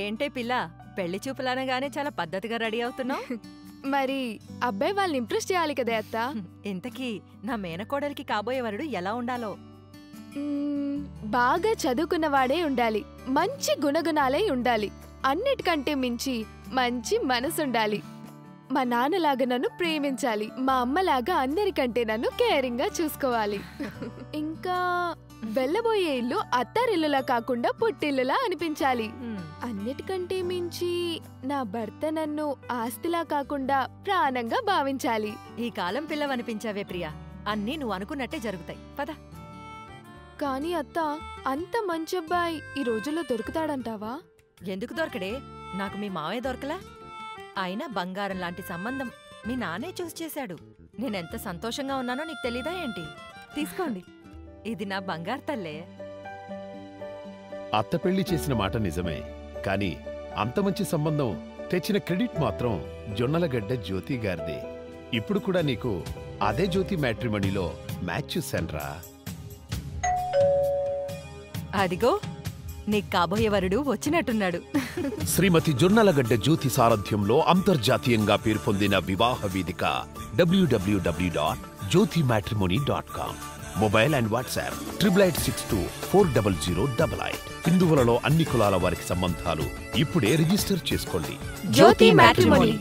ఏంటే పిల్ల, పెళ్లి చూపులనగానే చాలా పద్ధతిగా రెడీ అవుతున్నావు. మరి అబ్బాయి వాళ్ళని ఇంప్రెస్ చేయాలి కదా అత్త. ఇంతకీ నా మేనకోడలికి కాబోయే వరుడు ఎలా ఉండాలో? బాగా చదువుకున్నవాడే ఉండాలి, మంచి గుణగుణాలే ఉండాలి, అన్నిటికంటే మించి మంచి మనసుండాలి. మా నాన్నలాగా నన్ను ప్రేమించాలి, మా అమ్మలాగా అందరికంటే నన్ను కేరింగ్ గా చూసుకోవాలి. ఇంకా వెళ్ళబోయే ఇల్లు అత్తారిల్లులా కాకుండా పుట్టిల్లులా అనిపించాలి. అన్నిటికంటే మించి నా భర్త నన్ను ఆస్తిలా కాకుండా ప్రాణంగా భావించాలి. ఈ కాలం పిల్లవనిపించావే ప్రియా, అన్నీ నువ్వు అనుకున్నట్టే జరుగుతాయి. పద. కానీ అత్త, అంత మంచి అబ్బాయి ఈ రోజుల్లో దొరుకుతాడంటావా? ఎందుకు దొరకడే? నాకు మీ మావయ్య దొరకలా? అయినా బంగారం లాంటి సంబంధం మీ నాన్నే చూసి చేశాడు. నేనెంత సంతోషంగా ఉన్నానో నీకు తెలీదా ఏంటి? తీసుకోండి, ఇది నా బంగారు తల్లే. అత్త పెళ్లి చేసిన మాట నిజమే, కాని అంత మంచి సంబంధం తెచ్చిన క్రెడిట్ మాత్రం జొన్నలగడ్డ జ్యోతి గారిదే. ఇప్పుడు కూడా నీకు అదే జ్యోతి మ్యాట్రిమనీలో మ్యాచ్ చూశాన్రా. అదిగో నీకు కాబోయే వరుడు వచ్చినట్టున్నాడు. శ్రీమతి జొన్నలగడ్డ జ్యోతి సారథ్యంలో అంతర్జాతీయంగా పేరు పొందిన వివాహ వేదిక www.jyotimatrimony.com. Mobile and WhatsApp 8862400888. హిందువులలో అన్ని కులాల వారికి సంబంధాలు ఇప్పుడే రిజిస్టర్ చేసుకోండి. జ్యోతి మ్యాట్రిమోనీ.